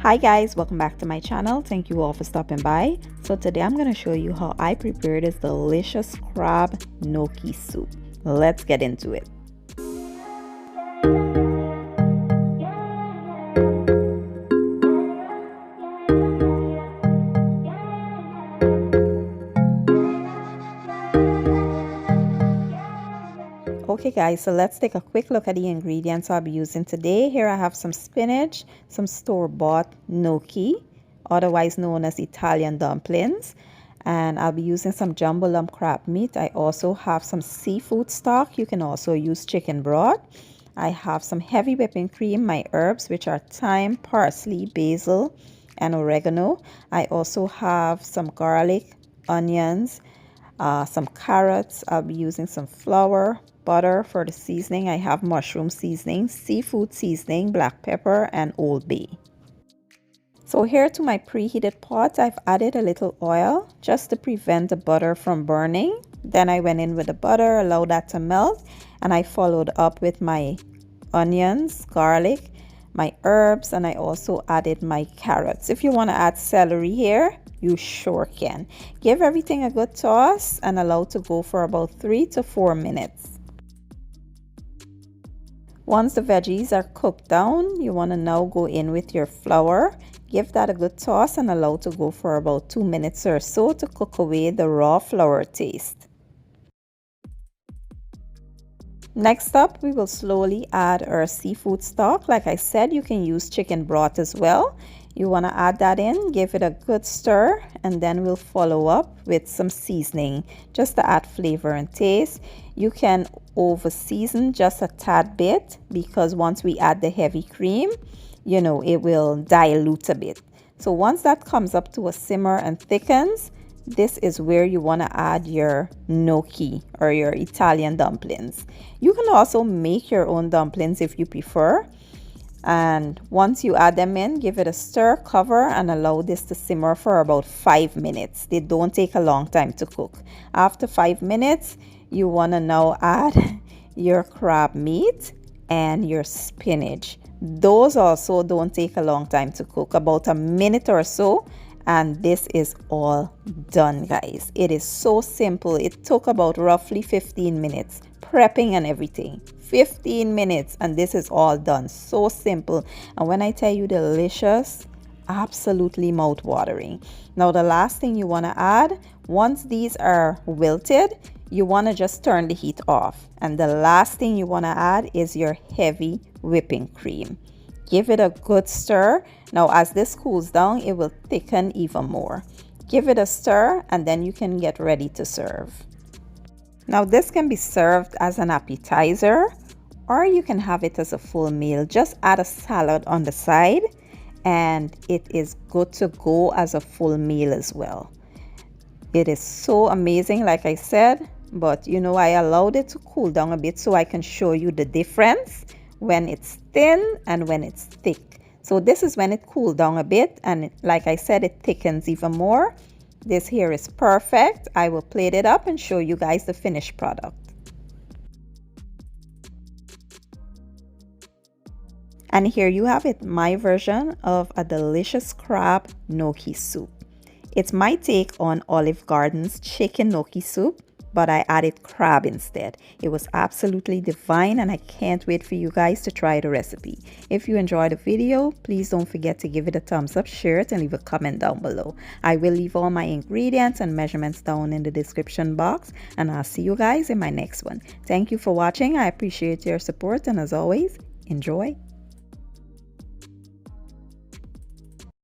Hi guys, welcome back to my channel. Thank you all for stopping by. So today I'm going to show you how I prepared this delicious crab gnocchi soup. Let's get into it. Okay guys, so let's take a quick look at the ingredients I'll be using today. Here I have some spinach, some store-bought gnocchi, otherwise known as Italian dumplings, and I'll be using some jumbo lump crab meat. I also have some seafood stock. You can also use chicken broth. I have some heavy whipping cream, my herbs, which are thyme, parsley, basil, and oregano. I also have some garlic, onions, some carrots. I'll be using some flour, butter for the seasoning. I have mushroom seasoning, seafood seasoning, black pepper, and Old Bay. So here to my preheated pot, I've added a little oil just to prevent the butter from burning. Then I went in with the butter, allowed that to melt, and I followed up with my onions, garlic, my herbs, and I also added my carrots. If you want to add celery here, you sure can. Give everything a good toss and allow to go for about 3 to 4 minutes. Once the veggies are cooked down, you want to now go in with your flour. Give that a good toss and allow to go for about 2 minutes or so to cook away the raw flour taste. Next up, we will slowly add our seafood stock. Like I said, you can use chicken broth as well. You want to add that in, give it a good stir, and then we'll follow up with some seasoning just to add flavor and taste. You can over season just a tad bit because once we add the heavy cream, you know, it will dilute a bit. So once that comes up to a simmer and thickens, this is where you want to add your gnocchi or your Italian dumplings. You can also make your own dumplings if you prefer. And once you add them in, give it a stir, cover, and allow this to simmer for about 5 minutes. They don't take a long time to cook. After 5 minutes, you want to now add your crab meat and your spinach. Those also don't take a long time to cook, about a minute or so, and this is all done, guys. It is so simple. It took about roughly 15 minutes prepping and everything. 15 minutes and this is all done. So simple, and when I tell you delicious, absolutely mouth-watering. Now the last thing you want to add, once these are wilted, you want to just turn the heat off, and the last thing you want to add is your heavy whipping cream. Give it a good stir. Now as this cools down, it will thicken even more. Give it a stir and then you can get ready to serve. Now this can be served as an appetizer or you can have it as a full meal. Just add a salad on the side and it is good to go as a full meal as well. It is so amazing, like I said, but you know, I allowed it to cool down a bit so I can show you the difference when it's thin and when it's thick. So this is when it cooled down a bit, and like I said, it thickens even more. This here is perfect. I will plate it up and show you guys the finished product. And here you have it, my version of a delicious crab gnocchi soup. It's my take on Olive Garden's chicken gnocchi soup, but I added crab instead. It was absolutely divine and I can't wait for you guys to try the recipe. If you enjoyed the video, please don't forget to give it a thumbs up, share it, and leave a comment down below. I will leave all my ingredients and measurements down in the description box, and I'll see you guys in my next one. Thank you for watching. I appreciate your support, and as always, enjoy.